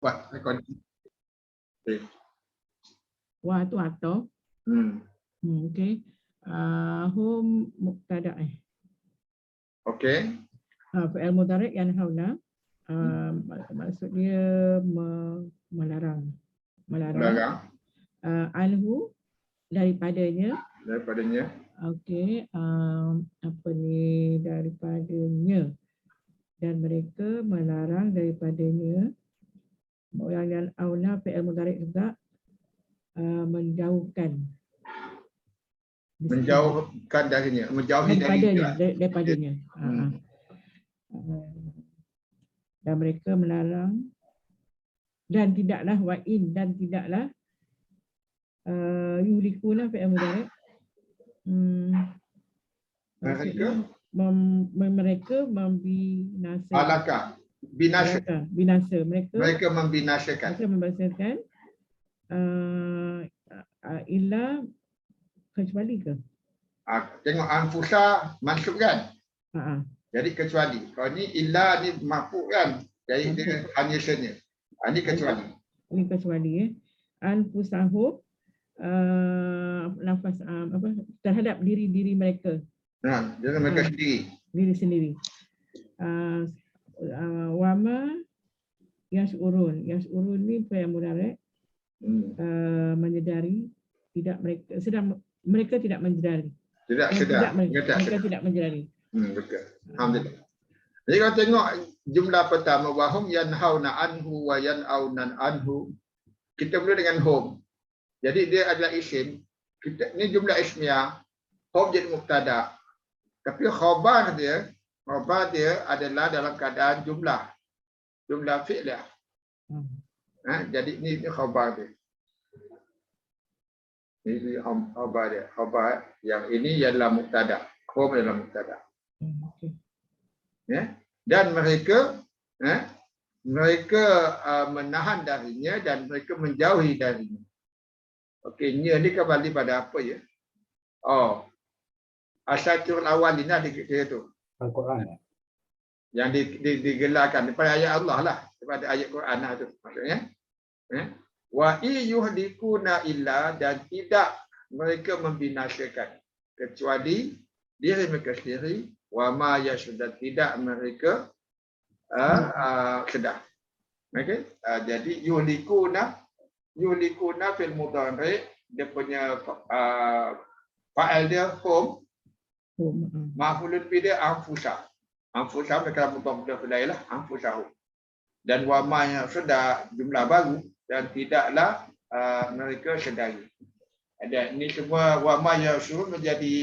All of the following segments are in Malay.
buat rekod. Wa tu atau. Okey. Hum mubtada. Okey. Fi'il mudhari' yanhauna. Maksud dia melarang. Melarang. Anhu daripadanya. Okey. Apa ni daripadanya. Dan mereka melarang daripadanya. Yang auna fi'il mudhari' juga menjauhkan. Menjauhkan darinya, menjauhi daripadanya. Dan mereka melarang dan tidaklah wa'in dan tidaklah yulikuna fi'il mudhari'. Mereka membinasakan. Binasa. Mereka membinasakan. Illa kecuali ke? Tengok anfusa mansub kan? Jadi kecuali. Kalau ni illa ni maf'ul kan? Jadi dia hanya saja. Ini kecuali. Ini kecuali anfusahum nafas terhadap diri mereka. Jadi mereka sendiri. Diri sendiri. Wama yas'urun. Yas'urun ni fi'il mudhari'. Menyedari tidak mereka tidak menyedari. Mereka tidak menyedari. Betul. Alhamdulillah. Jadi kalau tengok jumlah pertama wahum yanhauna anhu wa yan'aunan anhu, kita mula dengan hum. Jadi dia adalah isim. Ni jumlah ismiyah. Hum jadi mubtada. Tapi khabar dia adalah dalam keadaan jumlah fi'lah. Jadi ni khabar dia. Ini khabar dia. Khabar yang ini ialah mubtada. Hum adalah mubtada. Dan mereka menahan darinya dan mereka menjauhi darinya. Okey, ni kembali pada apa ya? Asatirul awalin dia tu. Al-Quran. Yang digelarkan daripada ayat Allah lah, daripada ayat Quran lah tu maksudnya. Wa yuhlikuna illa, dan tidak mereka membinasakan kecuali diri mereka sendiri. Wa ma yasuddan, tidak mereka sedar. Okey, jadi yuhlikuna fil mudhari', dia punya fa'il dia hum, maf'ulun bi dia anfusa mereka mudhari' filailah anfusahum. Dan wa ma yasudda jumlah baru, dan tidaklah mereka sedari. Ada ini semua wa ma yasul menjadi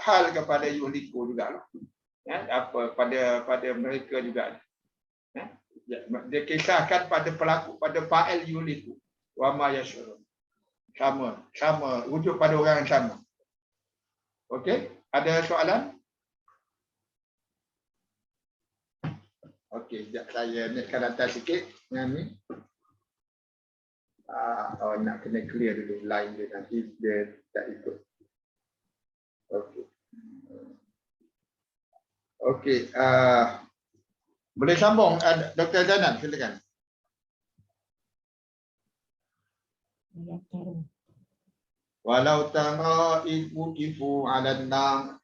hal kepada yuhliku jugalah. Apa pada mereka juga. Dia kisahkan pada pelaku, pada fa'il yuhliku. Wa ma yasul. Sama rujuk pada orang yang sama. Okey, ada soalan? Okey, sekejap saya naikkan atas sikit dengan ni. Nak kena clear dulu line dia, nanti dia tak ikut. Okey, boleh sambung Dr. Zainal, silakan. Walau tara ibu ala nar.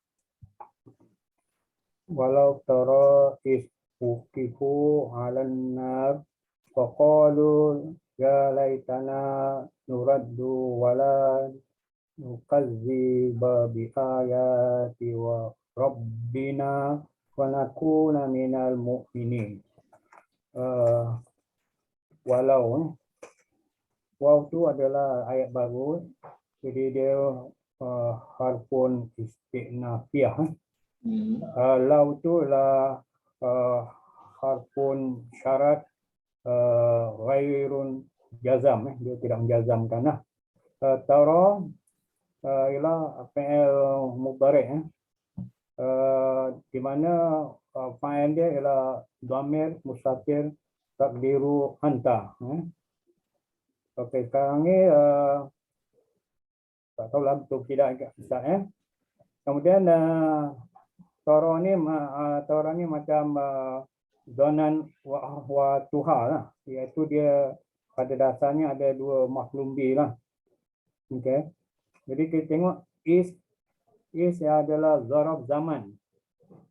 Walau tara ibu ala nar faqalu ya laitana nuraddu wala nukazziba bi ayati wa rabbina wa nakuna minal mu'minin. Walau waw itu adalah ayat baru, jadi dia harfun istinafiyah. Lau itu adalah harfun syarat ghairun jazam, dia tidak menjazamkan. Tara ialah fi'il mudhari', di mana fa'il dia ialah dhamir mustatir takdiru anta. Okey, sekarang ni tak tahu lah betul tidak Ustaz. Kemudian tara ni macam Zonan wa tuha lah, iaitu dia pada dasarnya ada dua maf'ulun bih lah. Okey. Jadi kita tengok is adalah zaraf zaman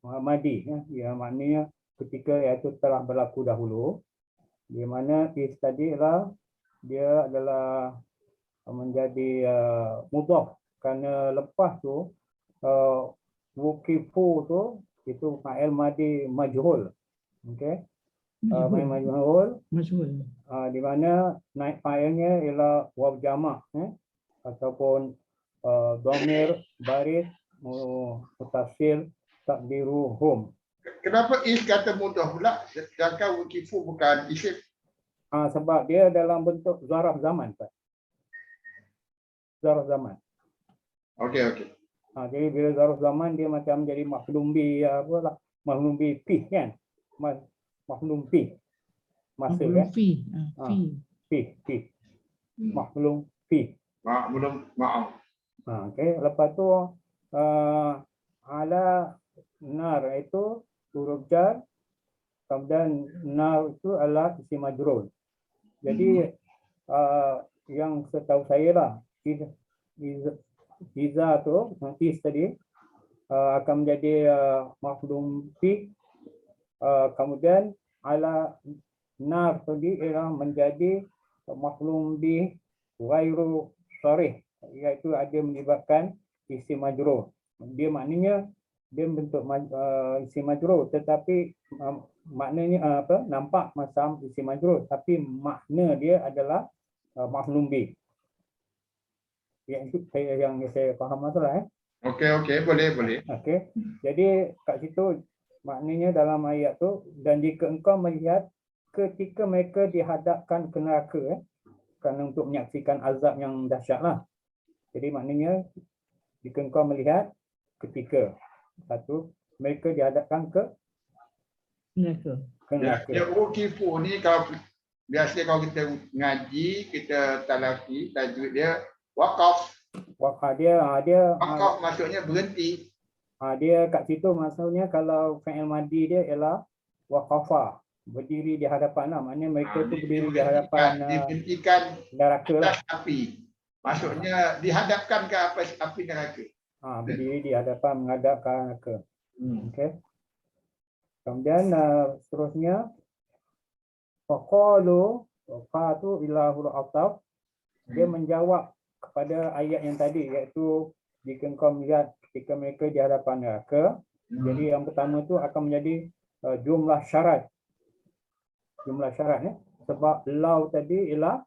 madi ya. Ya, maknanya ketika iaitu telah berlaku dahulu. Di mana is tadi lah dia adalah menjadi mudhaf, kerana lepas tu wuqifu tu itu fa'il madi majhul. Okey. Fa'il majhul di mana naik fa'ilnya ialah waw jamak ataupun dhamir baris mutasil takdiruhum. Kenapa is kata mudah pula sedangkan wuqifu bukan isim? Sebab dia dalam bentuk zaraf zaman, Pak. Zaraf zaman. Okey. Jadi bila zaraf zaman dia macam jadi maf'ulun bih apalah, maf'ulun bih fi kan. Maf'ulun fi. Masa kan? Fi. Maf'ulun fi. Maaf. Okey, lepas tu ala nar itu huruf jar, kemudian nar itu adalah isim majrur. Jadi yang setahu saya lah, iza tu is tadi akan menjadi maf'ulun fi, kemudian ala nar tadi ialah menjadi maf'ulun bi ghairu sharih, iaitu ada menyebabkan isim majrur. Dia maknanya dia bentuk isim majrur, tetapi maknanya nampak macam isim majrur, tapi makna dia adalah maf'ulun bih. Yang saya faham masalah Okey, boleh. Okey. Jadi kat situ maknanya dalam ayat tu, dan jika engkau melihat ketika mereka dihadapkan ke neraka kerana untuk menyaksikan azab yang dahsyatlah. Jadi maknanya jika engkau melihat ketika satu mereka dihadapkan ke neraka. Ya, wuqifu ni kalau biasa kalau kita ngaji, kita talaki tajuk dia waqaf. Waqaf maksudnya berhenti. Dia kat situ maksudnya kalau fi'il madi dia ialah waqafa, berdiri di hadapan lah. Maknanya mereka tu berdiri di hadapan dihentikan neraka lah. Api. Maksudnya dihadapkan ke api neraka. Berdiri di hadapan menghadap ke neraka. Okey. Kemudian seterusnya faqalu, fa tu ila huruf ataf, dia menjawab kepada ayat yang tadi, iaitu jika engkau melihat ketika mereka di hadapan neraka. Jadi yang pertama tu akan menjadi jumlah syarat. Jumlah syarat sebab lau tadi ialah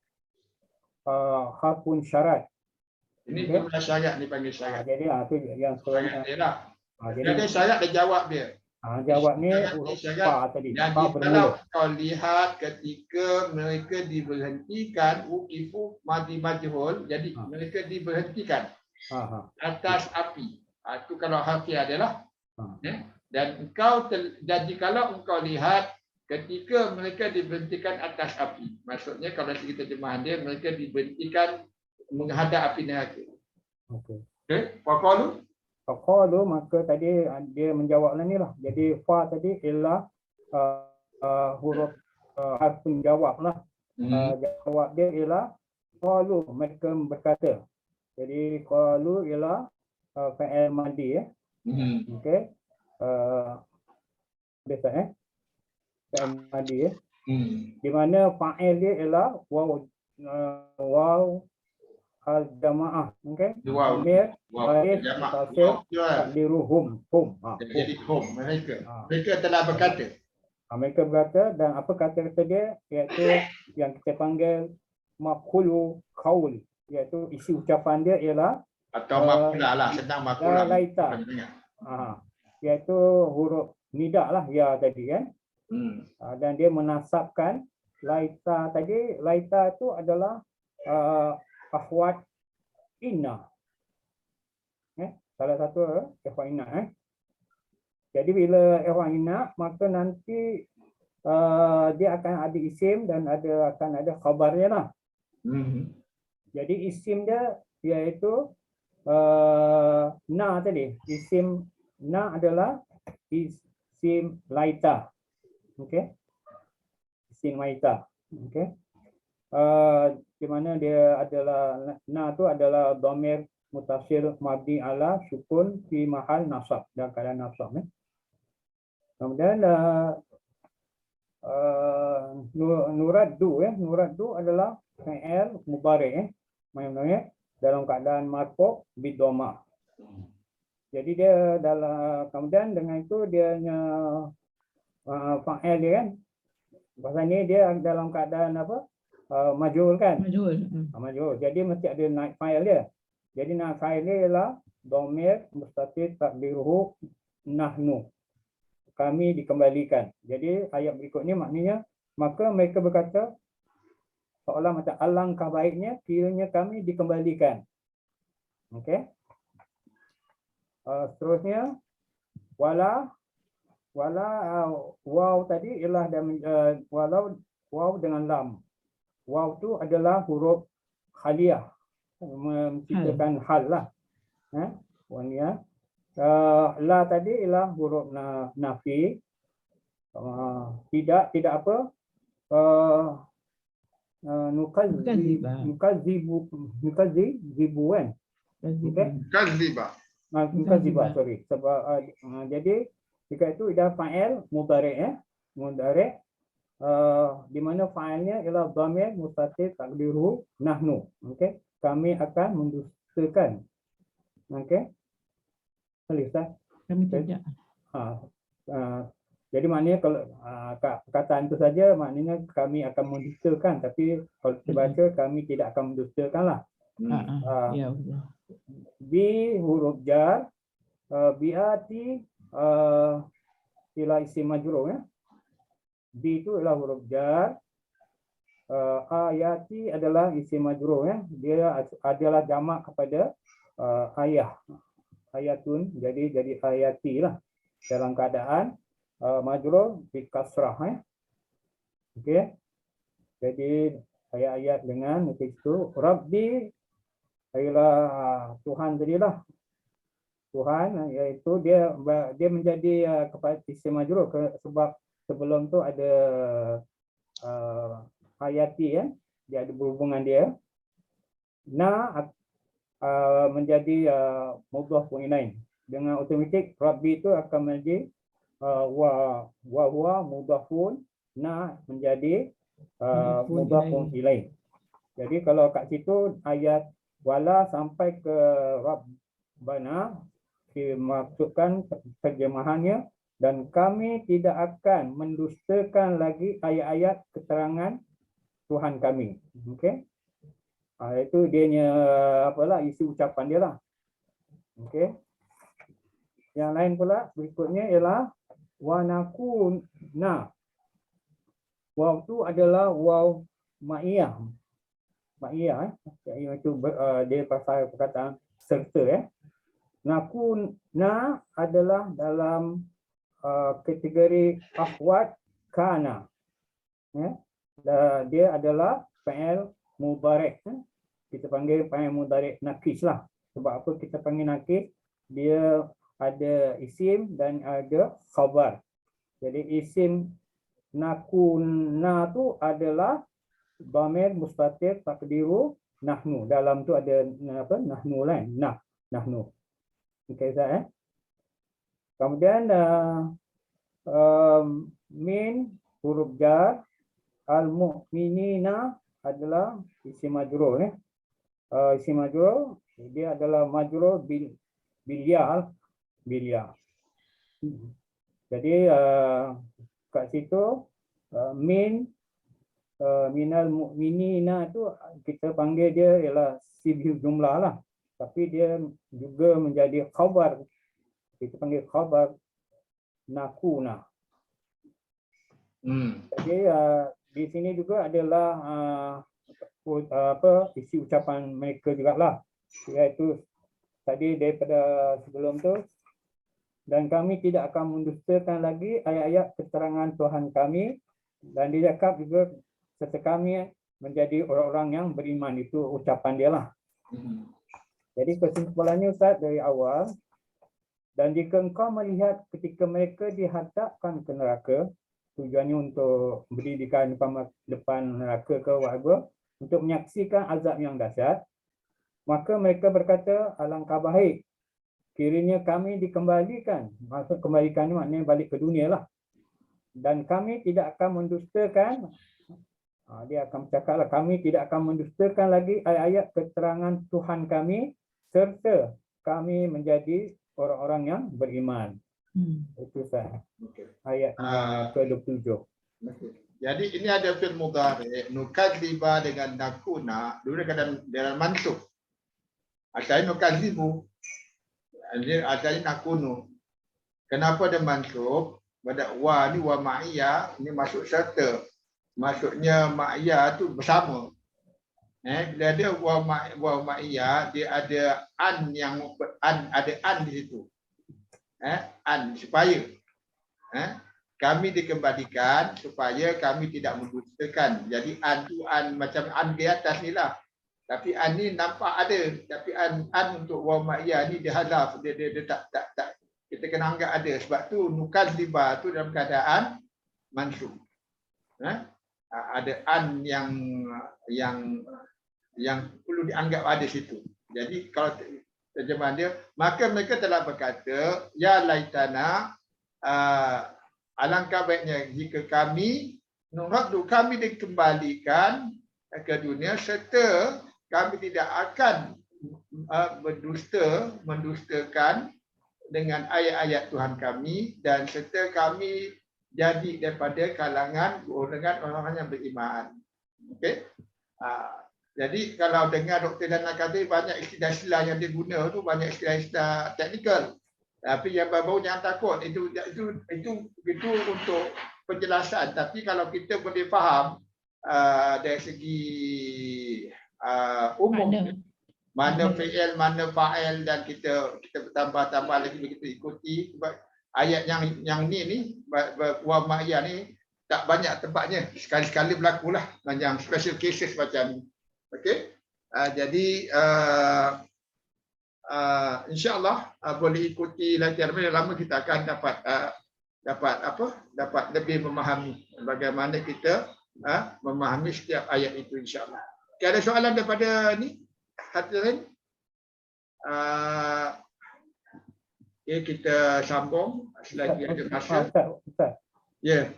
harfun syarat. Ini jumlah syarat dipanggil syarat. Jadi tu yang seterusnya. Jadi syarat dia jawab dia. Jawab ni huruf fa tadi. Jadi kalau kau lihat ketika mereka diberhentikan, wuqifu madi majhul, jadi mereka diberhentikan atas api. Itu kalau harfiah adalah. Dan jikalau engkau lihat ketika mereka diberhentikan atas api. Maksudnya kalau kita terjemahan dia, mereka diberhentikan menghadap api neraka. Okey. Faqalu, maka tadi dia menjawab ni lah. Jadi fa tadi ialah huruf harf penjawab lah. Jawab dia ialah qalu, mereka berkata. Jadi qalu ialah fa'il madi Okey. Biasa fa'il madi di mana fa'il dia ialah waw al-jamaah. Okey. Dhamir baris mutasil takdiruhum. Jadi hum mereka. Mereka telah berkata. Mereka berkata, dan apa kata dia, iaitu yang kita panggil maqulu qaul, iaitu isi ucapan dia ialah atau maqulah lah, sedang maqulah. Laita. Iaitu huruf nida lah ya tadi kan. Dan dia menasabkan laita tadi. Laita itu adalah akhwat inna. Salah satu akhwat inna. Jadi bila akhwat inna, maka nanti dia akan ada isim dan akan ada khabarnya lah. Jadi isim dia iaitu na tadi. Isim na adalah isim laita. Okey. Isim maita. Okey. Di mana dia adalah na tu adalah dhamir mutasil mabni ala sukun fi mahal nasab, dalam keadaan nasab. Kemudian nuraddu adalah fi'il mudhari' maknanya dalam keadaan marfu' bi dhamma. Jadi dia dalam, kemudian dengan itu dia fa'il dia kan, bahasanya dia dalam keadaan apa, majhul kan, majhul. Jadi mesti ada naib fa'il dia. Jadi naib fa'il dia ialah dhamir mustatir taqdiruhu nahnu, kami dikembalikan. Jadi ayat berikut ni maknanya, maka mereka berkata seolah macam alangkah baiknya kiranya kami dikembalikan. Okey. Seterusnya waw tadi ialah walau waw dengan lam. Waw tu adalah huruf khaliyah, menciptakan hal lah. La tadi ialah huruf nafi. Tidak apa, nukazibu kan. Mukaziba, sorry. Sebab jadi jika itu dah fa'il mudhari', mudhari', di mana fa'ilnya ialah dhamir mustatir taqdiruhu nahnu. Okey, kami akan mendustakan. Okey. Boleh Kami tidak. Jadi maknanya kalau perkataan itu saja maknanya kami akan mendustakan, tapi kalau dibaca kami tidak akan mendustakan lah. Ya. Bi huruf jar, biati ialah isim majrur ya. Bi itu adalah huruf jar. Ayati adalah isim majrur ya. Dia adalah jamak kepada ayah. Ayatun, jadi ayati lah dalam keadaan majrur bi kasrah ya. Okey. Jadi ayat-ayat dengan itu Rabbi ialah Tuhan tadilah. Tuhan, iaitu dia menjadi kepada isim majrur sebab sebelum tu ada ayati ya. Dia ada berhubungan dia. Menjadi mudhaf ilaih. Dengan automatik Rabbi itu akan menjadi wa huwa mudhafun menjadi mudhafun ilaih. Jadi kalau kat situ ayat wala sampai ke Rabbana dimaksudkan terjemahannya, dan kami tidak akan mendustakan lagi ayat-ayat keterangan Tuhan kami. Okey. Itu dianya apalah isi ucapan dia lah. Okey. Yang lain pula berikutnya ialah wa nakuna. Waw tu adalah waw ma'iyah. Ma'iyah itu dia pasal perkataan serta ya. Nakuna adalah dalam kategori akhwat kana. Ya. Dia adalah fa'il mudhari'. Kita panggil fa'il mudhari' nakis lah. Sebab apa kita panggil nakis? Dia ada isim dan ada khabar. Jadi isim nakuna tu adalah dhamir mustatir taqdiru nahnu. Dalam tu ada apa? Nahnu lah. Nahnu. Okey Ustaz Kemudian min huruf jar, al-mu'minina adalah isim majrur ya. Isim majrur dia adalah majrur bil ya. Jadi kat situ minal mu'minina itu kita panggil dia ialah sibih jumlah lah. Tapi dia juga menjadi khabar. Kita panggil khabar nakuna. Jadi di sini juga adalah isi ucapan mereka jugalah, iaitu tadi daripada sebelum tu, dan kami tidak akan mendustakan lagi ayat-ayat keterangan Tuhan kami, dan dia cakap juga serta kami menjadi orang-orang yang beriman. Itu ucapan dia lah. Jadi kesimpulannya Ustaz dari awal, dan jika engkau melihat ketika mereka dihadapkan ke neraka, tujuannya untuk berdirikan depan neraka ke whatever, untuk menyaksikan azab yang dahsyat. Maka mereka berkata, alangkah baik kiranya kami dikembalikan. Maksud kembalikan ni maknanya balik ke dunia lah. Dan kami tidak akan mendustakan, dia akan bercakaplah, kami tidak akan mendustakan lagi ayat-ayat keterangan Tuhan kami, serta kami menjadi orang-orang yang beriman. Itu saya. Okey. Ayat ke-27. Okey. Jadi ini ada fi'il mudhari', nukadziba dengan nakuna, dulu dalam mansub. Asalnya nukadzibu. Asalnya nakunu. Kenapa dia mansub? Pada wa ni wa ma'iyah, ni masuk serta. Maksudnya ma'iyah tu bersama. Bila ada wa ma'iyah, dia ada an yang ada an di situ. An supaya kami dikembalikan supaya kami tidak mendustakan. Jadi an tu an macam an di atas ni lah. Tapi an ni nampak ada. Tapi an untuk wa ma'iyah ni dia hadaf. Dia tak. Kita kena anggap ada. Sebab tu nukadziba tu dalam keadaan mansub. Ada an yang perlu dianggap ada situ. Jadi kalau terjemahan dia, maka mereka telah berkata, ya laitana, alangkah baiknya jika kami dikembalikan ke dunia serta kami tidak akan mendustakan dengan ayat-ayat Tuhan kami dan serta kami jadi daripada kalangan orang-orang yang beriman. Okey. Jadi kalau dengar Dr. Dana kata banyak istilah-istilah yang dia guna tu banyak istilah-istilah teknikal. Tapi yang baru jangan takut itu untuk penjelasan. Tapi kalau kita boleh faham dari segi umum mana fi'il, mana fa'il dan kita tambah lagi kita ikuti sebab ayat yang ni wa ma'iyah ni tak banyak tempatnya. Sekali-sekali berlakulah yang special cases macam ni. Okey. Jadi insya-Allah boleh ikuti latihan lama kita akan dapat lebih memahami bagaimana kita memahami setiap ayat itu insya-Allah. Okay, ada soalan daripada ni? Hadirin. Okay, kita sambung selagi ada masa. Ustaz. Ya.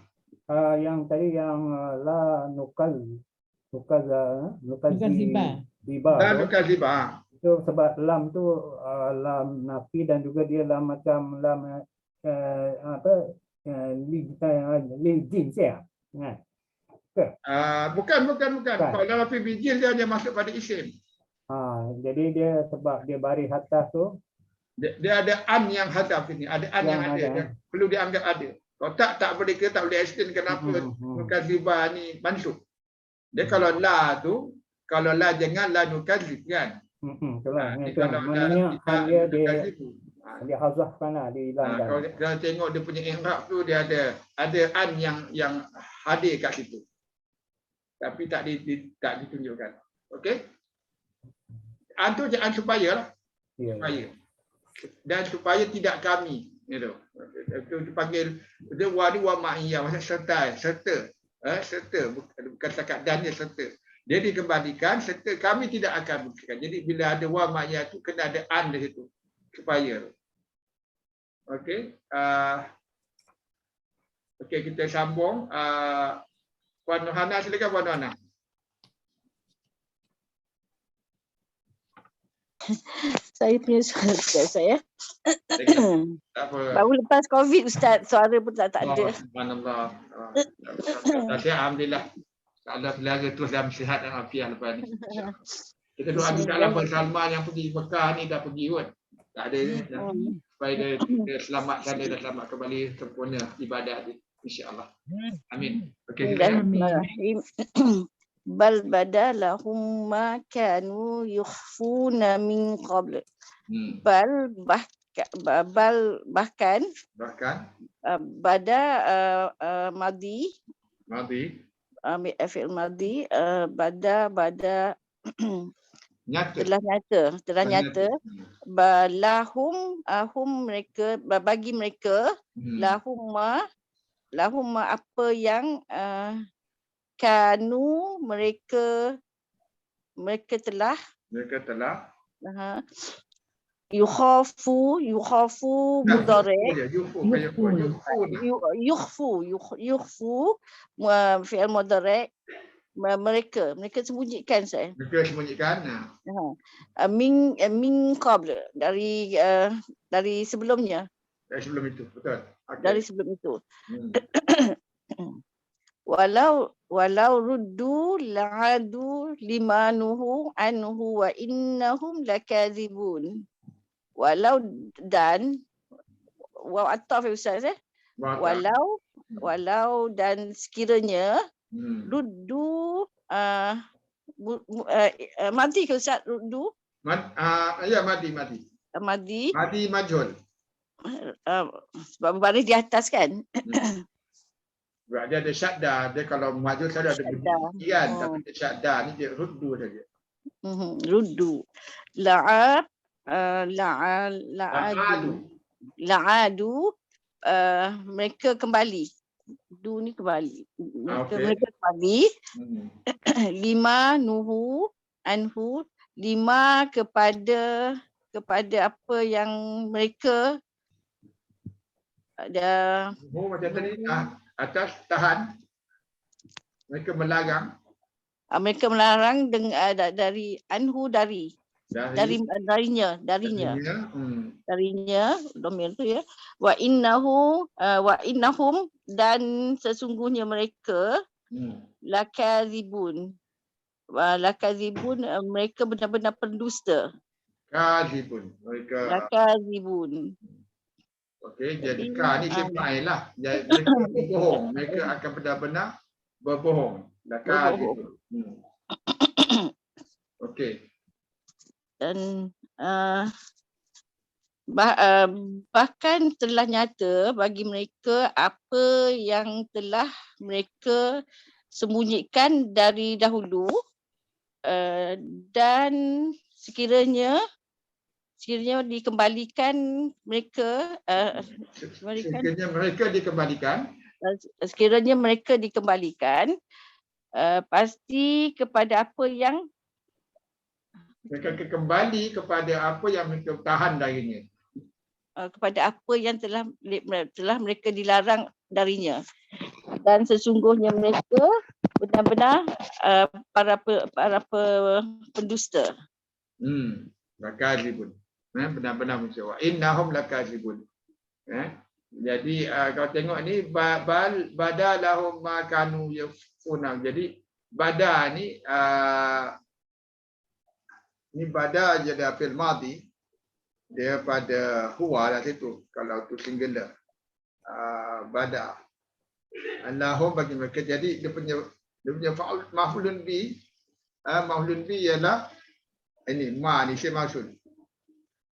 Yang tadi yang la nukadziba. Itu sebab lam tu lam nafi dan juga dia lam macam lam li jins ya. Bukan. Kalau nafi bijil dia masuk pada isim. Jadi dia sebab dia baris atas tu dia ada an yang hadaf ini, ada an yang ada. Dia perlu dianggap ada. Kalau tak boleh ke tak boleh extend kenapa nukadziba ni mansub. Dia kalau la tu, kalau la jangan la nukadzib kan. Kalau maknanya dia hazafkan lah, dihilangkan. Kalau tengok dia punya i'rab tu dia ada an yang hadir kat situ. Tapi tak ditunjukkan. Okey? An tu an supaya lah. Supaya. Dan supaya tidak kami gitu. Itu dipanggil dia wa ma'iyah maksud serta bukan setakat dan dia serta. Dia dikembalikan serta kami tidak akan buktikan. Jadi bila ada wa ma'iyah tu kena ada an di situ supaya. Okey. Okey kita sambung Puan Hana silakan Puan Hana. Saya punya saya. Baru lepas COVID Ustaz, suara pun tak ada. Subhanallah. Alhamdulillah. Allah pelihara terus dalam sihat dan afiat lepas ni. Kita doa minta Puan Salma yang pergi Mekah ni dah pergi kot. Tak ada ni. Supaya dia selamatkan dia dah selamat kembali sempurna ibadat dia. InsyaAllah. Amin. Okey. Bal badalahum ma kanu yukhfuna min qabl. Bahkan bada madi fi'il madi bada telah nyata balahum mereka bagi mereka lahum ma lahum apa yang kanu mereka telah yukhafu mudhari yukhfu fi'il mudhari mereka sembunyikan saya. Mereka sembunyikan. Min qabl dari sebelumnya. Dari sebelum itu, betul. Okay. Dari sebelum itu. Walau ruddu la'adu limanuhu anhu wa innahum lakadzibun. Walau dan waw ataf Ustaz walau dan sekiranya ruddu mati ke Ustaz ruddu? Ya mati. Mati majhul. Sebab baris di atas kan? Dia ada syadda, dia kalau majhul saya ada bunyian tapi dia syadda ni dia ruddu saja. Ruddu. La'adu mereka kembali. Du ni kembali. Mereka kembali. Lima nuhu anhu, lima kepada apa yang mereka ada macam tadi atas tahan. Mereka melarang. Mereka melarang dari anhu darinya domir tu ya. Wa innahum dan sesungguhnya mereka lakadzibun. Mereka benar-benar pendusta. Kadzibun. Mereka lakadzibun. Okey, jadi ni simpan lah. Jadi mereka berbohong. Mereka akan benar-benar berbohong. Lakadzibun. Okey. Dan bahkan telah nyata bagi mereka apa yang telah mereka sembunyikan dari dahulu, dan sekiranya dikembalikan mereka sekiranya mereka dikembalikan pasti kepada apa yang mereka kembali kepada apa yang mereka tahan darinya. Kepada apa yang telah mereka dilarang darinya. Dan sesungguhnya mereka benar-benar para pendusta. Lakadzibun. Benar-benar mencewa. Innahum lakadzibun. Jadi kalau tengok ni badalahum ma kanu yafuna. Jadi bada ni ni bada jadi fil madi dia pada huwa lah situ kalau tu singular bada Allahum bagi mereka. Jadi dia punya maf'ulun bi ialah ini ma ni isim mausul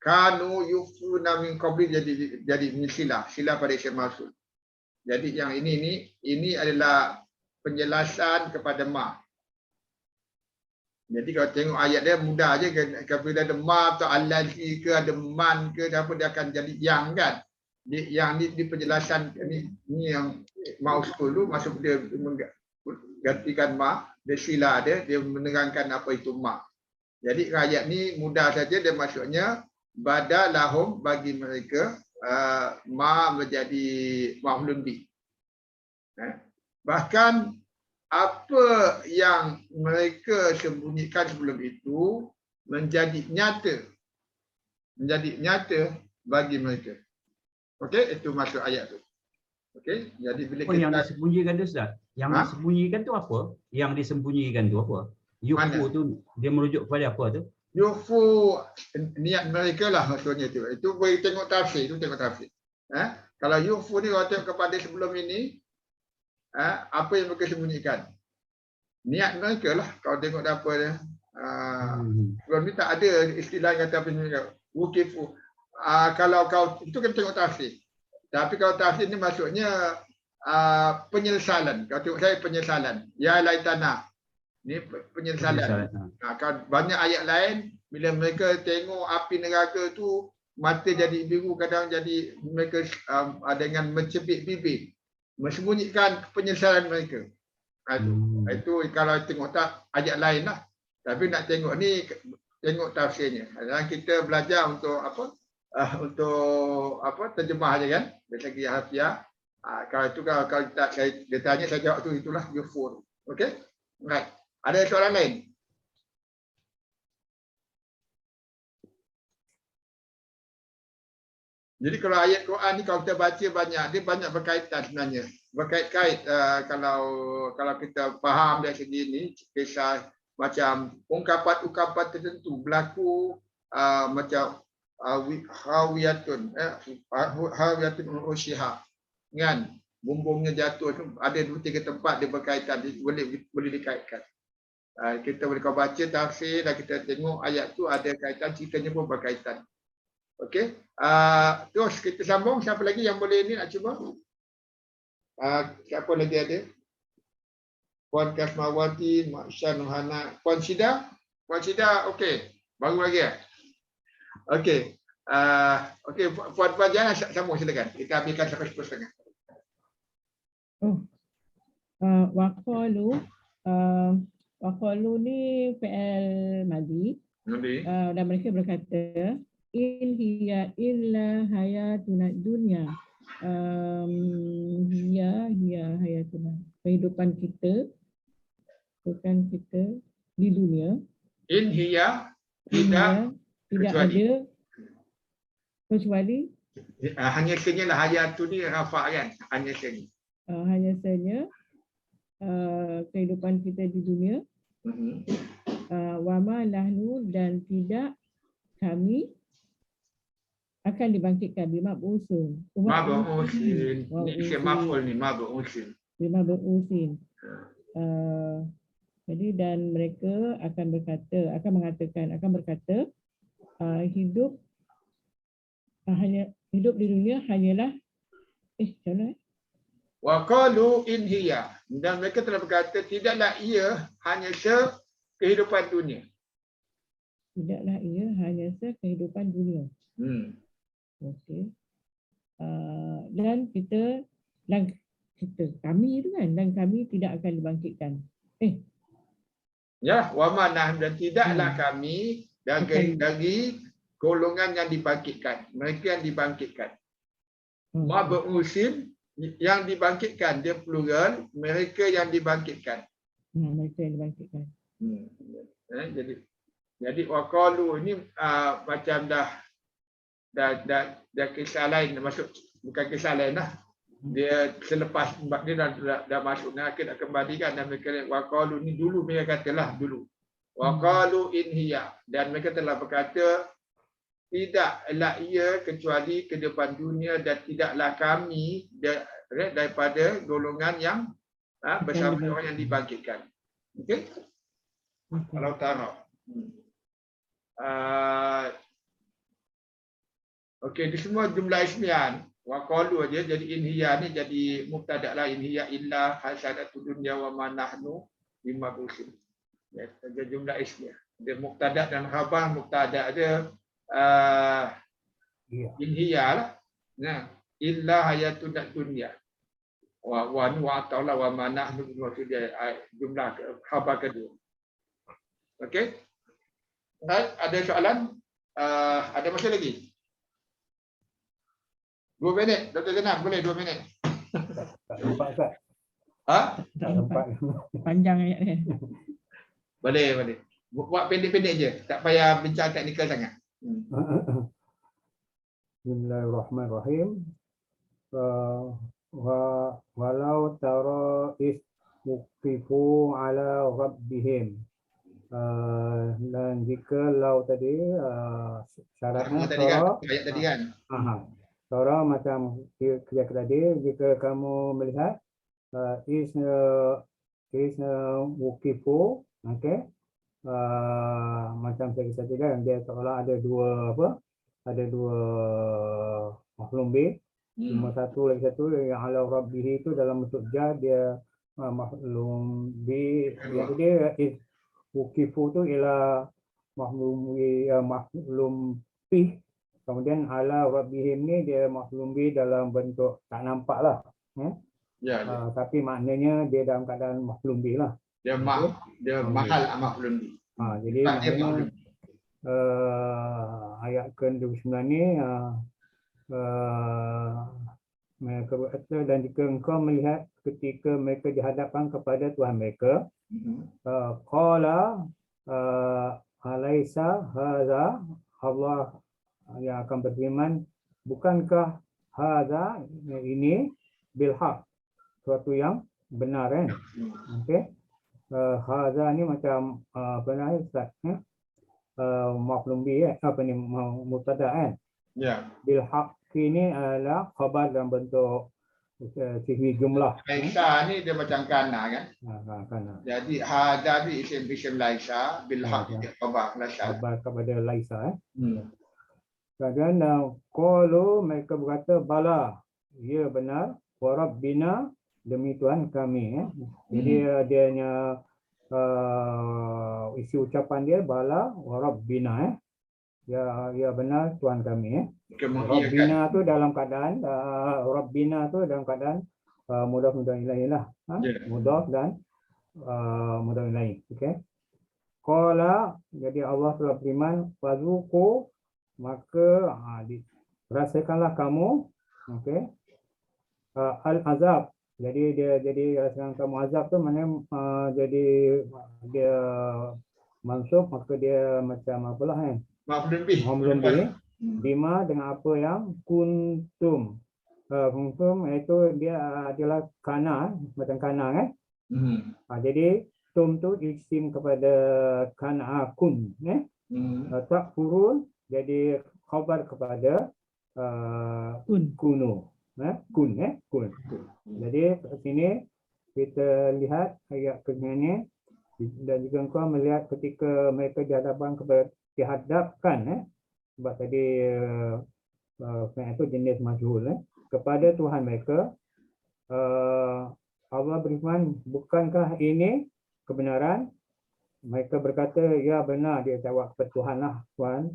kanu yufuna min qabli jadi silah pada isim mausul. Jadi yang ini adalah penjelasan kepada ma. Jadi kalau tengok ayat dia mudah aja kan, kalau ada ma atau allazi ke ada man ke apa dia akan jadi yang kan. Yang ni di penjelasan ni yang mausul tu maksud dia menggantikan ma, dia sila dia menerangkan apa itu ma. Jadi ayat ni mudah saja dia maksudnya badalahum bagi mereka ma menjadi maf'ulun bi. Bahkan apa yang mereka sembunyikan sebelum itu menjadi nyata bagi mereka. Okey, itu maksud ayat tu. Okey, jadi bila kita yang disembunyikan tu Ustaz, yang disembunyikan tu apa? Yang disembunyikan tu apa? Yufu tu dia merujuk kepada apa tu? Yufu niat mereka lah maksudnya tu. Itu boleh tengok tafsir, Kalau yufu ni kalau tengok kepada sebelum ini apa yang mereka sembunyikan. Niat mereka lah kalau tengok apa dia. Sebelum ni tak ada istilah yang kata apa ni. Wukifu. Kalau kau itu kan tengok tafsir. Tapi kalau tafsir ni maksudnya penyesalan. Kalau tengok saya penyesalan. Ya laitana. Ni penyesalan. Kalau banyak ayat lain bila mereka tengok api neraka tu mata jadi biru, kadang jadi mereka dengan mencebik bibir. Mensembunyikan penyesalan mereka. Itu kalau tengok tak ayat lain lah. Tapi nak tengok ni, tengok tafsirnya. Dan kita belajar untuk apa? Untuk apa? Terjemah aja kan. Dari segi harfiah. Kalau itu kalau dia tanya saya jawab tu, itulah yufur. Okey? Right. Ada soalan lain? Jadi kalau ayat Quran ni kalau kita baca banyak, dia banyak berkaitan sebenarnya. Berkait-kait kalau kita faham dari segi ni, kisah macam ungkapan-ungkapan tertentu berlaku macam hawiyatun usyiha kan, bumbungnya jatuh tu ada 2-3 tempat dia berkaitan, dia boleh dikaitkan. Kita boleh kau baca tafsir dan kita tengok ayat tu ada kaitan, ceritanya pun berkaitan. Okey. Terus kita sambung. Siapa lagi yang boleh ni nak cuba? Siapa lagi ada? Puan Kasmawati, Mak Syah Nuhana, Puan Sida? Puan Sida, okey. Baru lagi ya? Okey. Okey, Puan jangan sambung silakan. Kita habiskan sampai 10:30. Waqalu ni fi'il madhi. Dan mereka berkata, in hiya illa hayatuna dunya. Hiya hayatuna. Kehidupan kita, bukan kita di dunia. In hiya tidak ada kecuali hanya saja lah hayat tu ni rafa kan, hanya saja. Hanya saja kehidupan kita di dunia. Wama nahnu, dan tidak kami akan dibangkitkan bimab'usin. Mab'usin. Ni isim maf'ul ni, mab'usin. Bimab'usin. Jadi dan mereka akan berkata hidup di dunia hanyalah Wa qalu in hiya, dan mereka telah berkata tidaklah ia hanya kehidupan dunia. Tidaklah ia hanya kehidupan dunia. Okey. Dan kami itu kan, dan kami tidak akan dibangkitkan. Ya, wa manah, dan tidaklah kami dari golongan yang dibangkitkan, mereka yang dibangkitkan. Mab'usin, yang dibangkitkan, dia plural, mereka yang dibangkitkan. Mereka yang dibangkitkan. Jadi waqalu ini macam dah kisah lain, maksud bukan kisah lain lah. Dia selepas dia dah masuk neraka nak kembalikan, dan mereka waqalu ni dulu mereka katalah dulu. Waqalu in hiya, dan mereka telah berkata tidaklah ia kecuali kehidupan dunia, dan tidaklah kami daripada golongan yang bersama orang yang dibangkitkan. Okey? Kalau tahu. Okey, di semua jumlah ismian waqalu aja, jadi in hiya ni jadi mubtada lah, in hiya illa hasadatu dunya wa ma nahnu bimab'usin. Ya, ada jumlah ismiah. Dia mubtada dan khabar. Mubtada ada in hiya lah. Nah, illa hayatun dunya. Wa ta'ala wa ma nahnu bimab'usin, jumlah khabar kedua. Okey. Baik, ada soalan? Ada masa lagi? 2 minit, Dr. Jenam, boleh 2 minit? Tak nampak Ustaz. Tak nampak. Panjang ayat ni. Boleh. Buat pendek-pendek je, tak payah bincang teknikal sangat. Bismillahirrahmanirrahim. Walau tara ismuqifu ala rabbihim. Dan jika lau tadi syaratnya ayat tadi kan. Surah macam kerja tadi, jika kamu melihat isna wukifu, okey, macam saya kata kan, dia seolah ada dua makhlum B, cuma lagi satu yang ala rabbih itu dalam bentuk jar, dia makhlum B, jadi dia wukifu tu ialah makhlum P. Kemudian ala rabbihim ni dia makhlum bi dalam bentuk tak nampak lah. Ya, Tapi maknanya dia dalam keadaan maf'ulun bih lah. dia mahal maf'ulun bih. Jadi Tak dia maknanya maf'ulun bih. ayat ke-29 ni mereka berkata, dan jika engkau melihat ketika mereka dihadapkan kepada Tuhan mereka, qala alaysa hadza, Allah yang akan berfirman, bukankah hadza ini bil haq, suatu yang benar kan? Okey. Hadza ni macam apa nama Ustaz? Maf'ul bih apa ni, mubtada kan? Ya. Bil haq ini adalah khabar dalam bentuk sifat jumlah. Laisa ni dia macam kana kan? Kana. Jadi hada bi isim laisa bil haq dia khabar laisa. Khabar kepada laisa. Dan qalu, mereka berkata, bala, ya benar, wa rabbina, demi Tuhan kami. Jadi adanya isi ucapan dia bala wa rabbina. Ya benar Tuhan kami. Rabbina tu dalam keadaan mudhaf ilaih lah. Mudhaf dan mudhaf ilaih. Okey. Qala, jadi Allah telah beriman, fazuqu, maka rasakanlah kamu, okey, al-azab. Jadi rasakan kamu azab tu maknanya jadi dia mansub, maka dia macam apalah kan? Maf'ulun bih. Maf'ulun bih. Bima dengan apa yang kuntum. Kuntum itu dia adalah kana, macam kana kan? Jadi tum tu isim kepada kana kun, tak furun, jadi khabar kepada kunu. Kun. Jadi sini kita lihat ayat ke-9 dan juga engkau melihat ketika mereka dihadapkan sebab tadi itu jenis majhul kepada Tuhan mereka, Allah berfirman, bukankah ini kebenaran? Mereka berkata, ya benar. Dia jawab kepada Tuhan lah, Tuhan.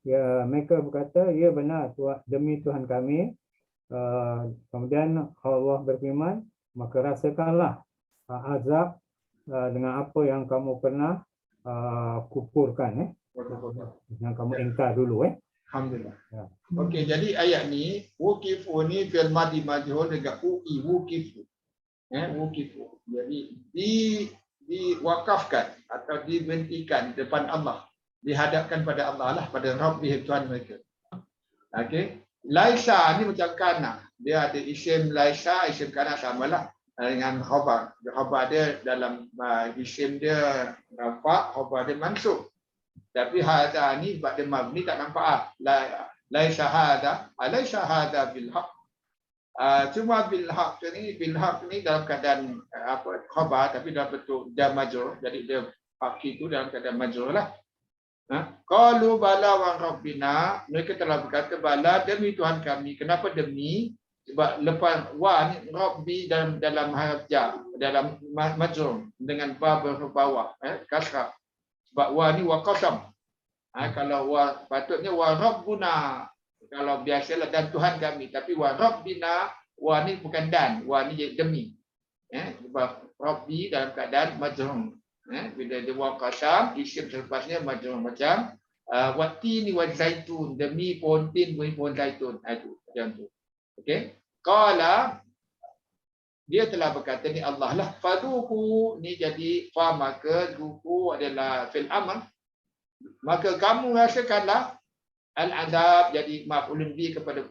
Ya, mereka berkata, ya benar, demi Tuhan kami. Kemudian Allah berfirman, maka rasakanlah azab dengan apa yang kamu pernah kufurkan, yang kamu ingkar dulu. Alhamdulillah. Okey, jadi ayat ni wuqifu ni fi'il madhi majhul dengan wuqifu. Wuqifu. Jadi diwakafkan atau dibentikan depan Allah, dihadapkan pada Allah lah, pada Rabbih, Tuhan mereka. Okey. Laisa ni macam kana. Dia ada isim laisa, isim kana samalah dengan khabar. Khabar dia dalam isim dia rafa', khabar dia mansub. Tapi hadza ni sebab dia mabni tak nampak laisa hadza, alaysa hadza bil haq. Cuma bil haq ni dalam keadaan khabar, tapi dalam bentuk jar majrur, jadi dia haqi tu dalam keadaan majrur lah. Qalu bala wa rabbina, mereka telah berkata bala demi Tuhan kami. Kenapa demi? Sebab lepas wa ni rabbi dalam haraf jar, dalam majrur dengan ba berbawah kasrah. Sebab wa ni wa qasam. Kalau wa patutnya wa rabbuna. Kalau biasalah dan Tuhan kami, tapi wa rabbina, wa ni bukan dan, wa ni demi. Sebab rabbi dalam keadaan majrur. Bila dia wa qasam, isim selepasnya majrur macam watini wa zaitun, demi pohon tin, demi pohon zaitun. Itu macam tu. Okey. Qala, dia telah berkata ni Allah lah, faduhu ni jadi fa, maka duhu adalah fil amr, maka kamu rasakanlah al-azab, jadi maf'ulun bi kepada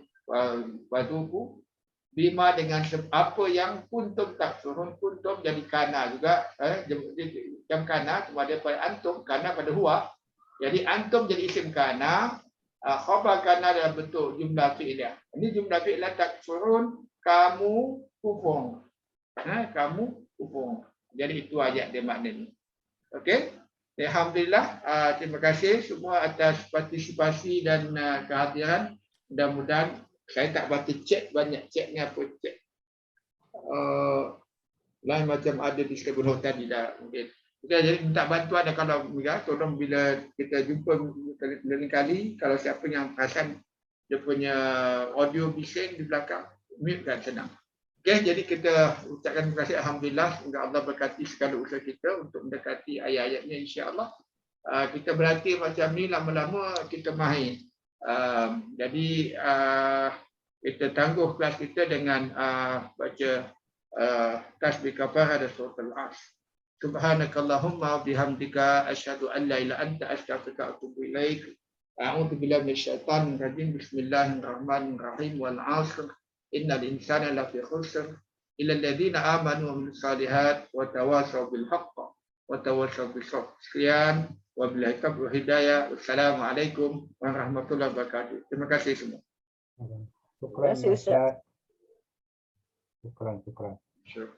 faduhu, bima dengan apa yang kuntum takfurun. Kuntum jadi kana juga, jam kana, cuma dia pada antum, kana pada huwa. Jadi antum jadi isim kana, khabar kana dalam bentuk jumlah fi'lah. Ini jumlah fi'lah takfurun, kamu kufur. Kamu kufur. Jadi itu ayat dia maknanya. Okey. Alhamdulillah, terima kasih semua atas partisipasi dan kehadiran. Mudah-mudahan saya tak baca chat banyak, chat ni apa chat. Lain macam ada di sebelum tadi dah mungkin. Kita jadi minta bantuan dan kalau tolong bila kita jumpa lain kali, kalau siapa yang perasan dia punya audio bising di belakang, mute kan senang. Okey, jadi kita ucapkan terima kasih alhamdulillah, semoga Allah berkati segala usaha kita untuk mendekati ayat-ayatnya insya-Allah. Kita berlatih macam ni lama-lama kita mahir. Jadi kita tangguh kelas kita dengan baca tasbih kafarah dan surah Al-Asr. Subhanakallahumma bihamdika asyhadu an la ilaha illa anta astaghfiruka wa atubu ilaik. A'udzu billahi minasyaitonir rajim. Bismillahirrahmanirrahim. Wal 'ashr. Innal insana lafi khusr. Illa alladziina aamanu wa 'amilus shalihaat wa tawassaw bil haqq wa tawassaw bis sabr. Sekian, wabillahi taufiq wal hidayah. Wassalamualaikum warahmatullahi wabarakatuh. Terima kasih semua. Syukran, Terima kasih, Ustaz. Ustaz. Syukran. Sure.